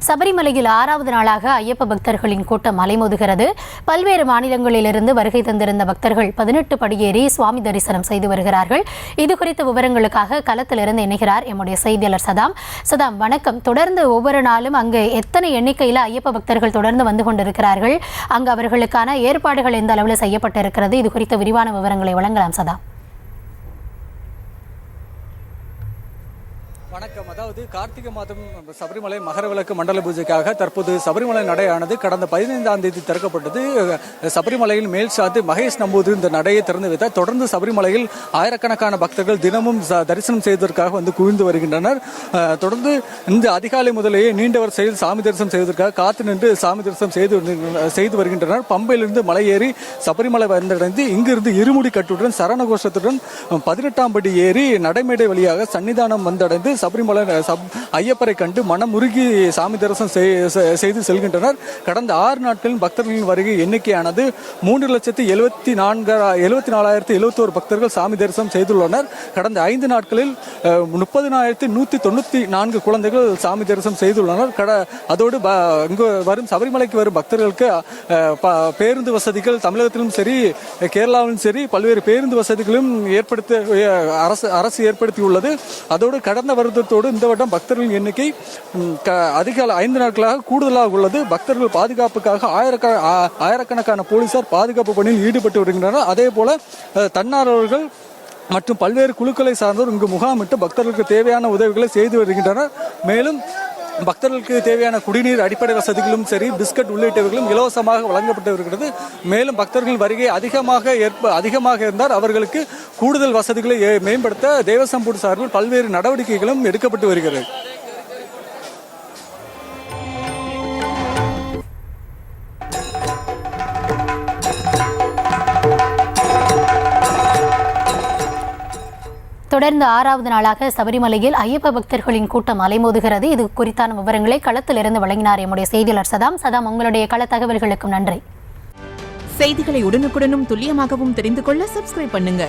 சபரிமலையில் 6வது நாளாக ஐயப்ப பக்தர்களின் கூட்டம் அலைமோதுகிறது. பல்வேறு மாநிலங்களிலிருந்து வருகை தந்திருந்த பக்தர்கள் 18 படியேறி சுவாமி தரிசனம் செய்து வருகிறார்கள். இதுகுறித்த விவரங்களுக்காக களத்திலிருந்து இணைகிறார் எம்முடைய செய்தியாளர் சதாம். வணக்கம். தொடர்ந்து ஒவ்வொரு நாளும் அங்கு எத்தனை எண்ணிக்கையில் ஐயப்ப பக்தர்கள் தொடர்ந்து வந்து கொண்டிருக்கிறார்கள்? அங்கு அவர்களுக்கான ஏற்பாடுகள் எந்த அளவில் செய்யப்பட்டிருக்கிறது? இது குறித்த விரிவான விவரங்களை வழங்கலாம் சதாம். வணக்கம். அதாவது கார்த்திகை மாதம் சபரிமலை மகரவிளக்கு மண்டல பூஜைக்காக தற்போது சபரிமலை நடையானது கடந்த 15ஆம் தேதி திறக்கப்பட்டது. சபரிமலையில் மேல் சாத்து மகேஷ் நம்பூதிரி இந்த நடையை திறந்து வைத்தார். தொடர்ந்து சபரிமலையில் ஆயிரக்கணக்கான பக்தர்கள் தினமும் தரிசனம் செய்வதற்காக வந்து குவிந்து வருகின்றனர். தொடர்ந்து இந்த அதிகாலை முதலேயே நீண்ட வரிசையில் சாமி தரிசனம் செய்வதற்காக காத்து நின்று சாமி தரிசனம் செய்து வருகின்றனர். பம்பையிலிருந்து மலை ஏறி சபரிமலை வந்தடைந்து இங்கிருந்து இருமுடி கட்டுடன் சரண கோஷத்துடன் 18ஆம் படி ஏறி நடைமேடை வழியாக சன்னிதானம் வந்தடைந்து சபரிமலை ஐயப்பரை கண்டு மனமுருகி சாமி தரிசனம் செய்து செல்கின்றனர். கடந்த 6 நாட்களில் பக்தர்களின் வருகை எண்ணிக்கையானது 3,74,071 பக்தர்கள் சாமி தரிசனம் செய்துள்ளனர். கடந்த 5 நாட்களில் 30,194 குழந்தைகள் சாமி தரிசனம் செய்துள்ளனர். அதோடு இங்கு வரும் சபரிமலைக்கு வரும் பக்தர்களுக்கு பேருந்து வசதிகள் தமிழகத்திலும் சரி கேரளாவிலும் சரி பல்வேறு பேருந்து வசதிகளும் அரசு ஏற்படுத்தியுள்ளது. அதோடு கடந்த வருடத்தோடு இந்த வருடம் பக்தர்களின் எண்ணிக்கை அதிக 5 நாட்களாக கூடுதலாக உள்ளது. பக்தர்கள் பாதுகாப்புக்காக ஆயிரக்கணக்கான போலீசார் பாதுகாப்பு பணியில் ஈடுபட்டு வருகின்றனர். அதே போல தன்னார்வலர்கள் மற்றும் பல்வேறு குழுக்களை சார்ந்தோர் இங்கு முகாமிட்டு பக்தர்களுக்கு தேவையான உதவிகளை செய்து வருகின்றனர். மேலும் பக்தர்களுக்கு தேவையான குடிநீர் அடிப்படை வசதிகளும் சரி பிஸ்கட் உள்ளிட்டவர்களும் இலவசமாக வழங்கப்பட்டு வருகிறது. மேலும் பக்தர்கள் வருகை அதிகமாக இருந்தால் அவர்களுக்கு கூடுதல் வசதிகளை மேம்படுத்த தேவசம் போர்டு சார்பில் பல்வேறு நடவடிக்கைகளும் எடுக்கப்பட்டு வருகிறது. தொடர்ந்து 6வது நாளாக சபரிமலையில் ஐயப்ப பக்தர்களின் கூட்டம் அலைமோதுகிறது. இது குறித்தான விவரங்களை களத்திலிருந்து வழங்கினார் எம்முடைய செய்தியாளர் சதாம். உங்களுடைய கள தகவல்களுக்கும் நன்றி. செய்திகளை உடனுக்குடனும் துல்லியமாகவும் தெரிந்து கொள்ள சப்ஸ்கிரைப் பண்ணுங்க.